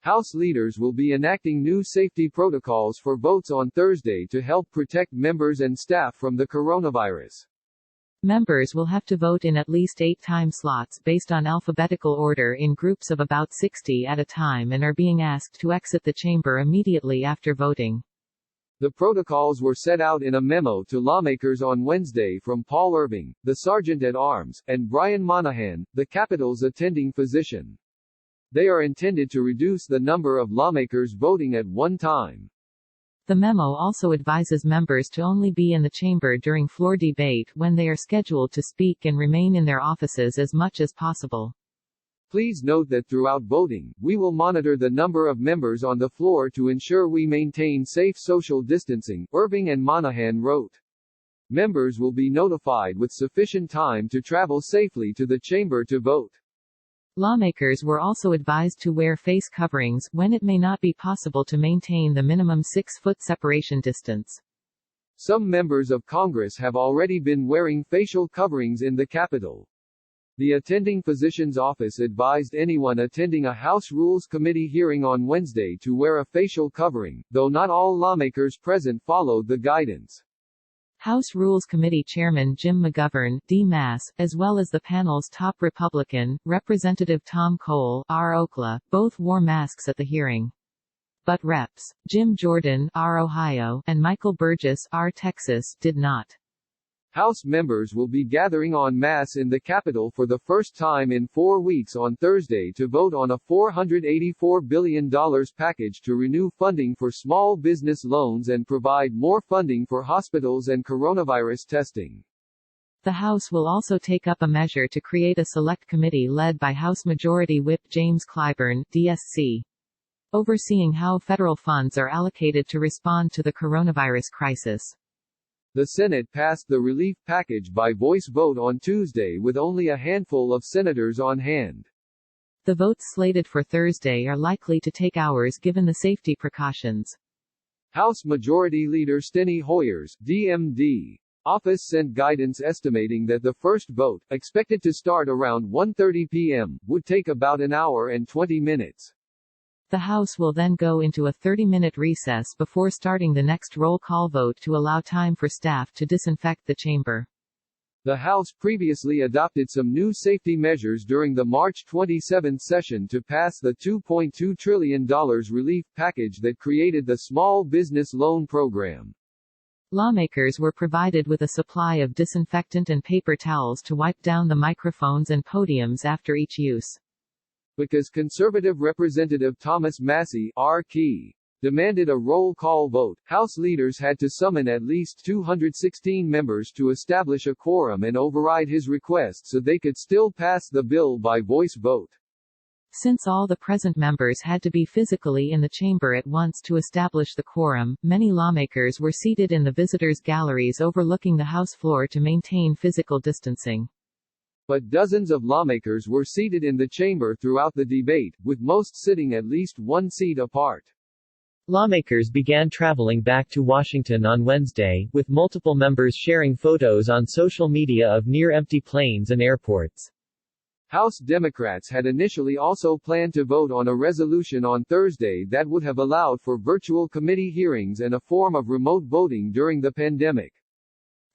House leaders will be enacting new safety protocols for votes on Thursday to help protect members and staff from the coronavirus. Members will have to vote in at least 8 time slots based on alphabetical order in groups of about 60 at a time and are being asked to exit the chamber immediately after voting. The protocols were set out in a memo to lawmakers on Wednesday from Paul Irving, the Sergeant-at-Arms, and Brian Monahan, the Capitol's attending physician. They are intended to reduce the number of lawmakers voting at one time. The memo also advises members to only be in the chamber during floor debate when they are scheduled to speak and remain in their offices as much as possible. Please note that throughout voting, we will monitor the number of members on the floor to ensure we maintain safe social distancing, Irving and Monahan wrote. Members will be notified with sufficient time to travel safely to the chamber to vote. Lawmakers were also advised to wear face coverings when it may not be possible to maintain the minimum 6-foot separation distance. Some members of Congress have already been wearing facial coverings in the Capitol. The attending physician's office advised anyone attending a House Rules Committee hearing on Wednesday to wear a facial covering, though not all lawmakers present followed the guidance. House Rules Committee Chairman Jim McGovern, D-Mass, as well as the panel's top Republican, Representative Tom Cole, R. Oklahoma, both wore masks at the hearing. But Reps. Jim Jordan, R. Ohio, and Michael Burgess, R. Texas, did not. House members will be gathering en masse in the Capitol for the first time in 4 weeks on Thursday to vote on a $484 billion package to renew funding for small business loans and provide more funding for hospitals and coronavirus testing. The House will also take up a measure to create a select committee led by House Majority Whip James Clyburn, DSC, overseeing how federal funds are allocated to respond to the coronavirus crisis. The Senate passed the relief package by voice vote on Tuesday with only a handful of senators on hand. The votes slated for Thursday are likely to take hours given the safety precautions. House Majority Leader Steny Hoyer's DMD office sent guidance estimating that the first vote, expected to start around 1:30 p.m., would take about an hour and 20 minutes. The House will then go into a 30-minute recess before starting the next roll call vote to allow time for staff to disinfect the chamber. The House previously adopted some new safety measures during the March 27 session to pass the $2.2 trillion relief package that created the Small Business Loan Program. Lawmakers were provided with a supply of disinfectant and paper towels to wipe down the microphones and podiums after each use. Because conservative Representative Thomas Massie, R. Key, demanded a roll call vote, House leaders had to summon at least 216 members to establish a quorum and override his request so they could still pass the bill by voice vote. Since all the present members had to be physically in the chamber at once to establish the quorum, many lawmakers were seated in the visitors' galleries overlooking the House floor to maintain physical distancing. But dozens of lawmakers were seated in the chamber throughout the debate, with most sitting at least one seat apart. Lawmakers began traveling back to Washington on Wednesday, with multiple members sharing photos on social media of near-empty planes and airports. House Democrats had initially also planned to vote on a resolution on Thursday that would have allowed for virtual committee hearings and a form of remote voting during the pandemic.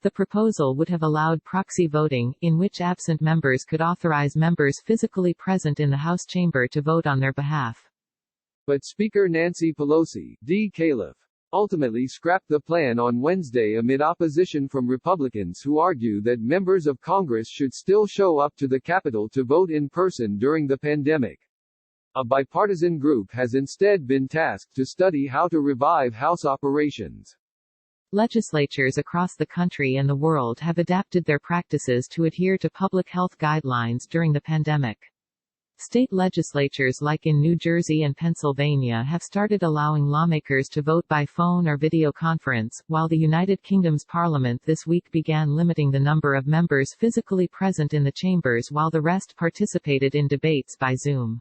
The proposal would have allowed proxy voting, in which absent members could authorize members physically present in the House chamber to vote on their behalf. But Speaker Nancy Pelosi, D. Califf, ultimately scrapped the plan on Wednesday amid opposition from Republicans who argue that members of Congress should still show up to the Capitol to vote in person during the pandemic. A bipartisan group has instead been tasked to study how to revive House operations. Legislatures across the country and the world have adapted their practices to adhere to public health guidelines during the pandemic. State legislatures like in New Jersey and Pennsylvania have started allowing lawmakers to vote by phone or video conference, while the United Kingdom's Parliament this week began limiting the number of members physically present in the chambers while the rest participated in debates by Zoom.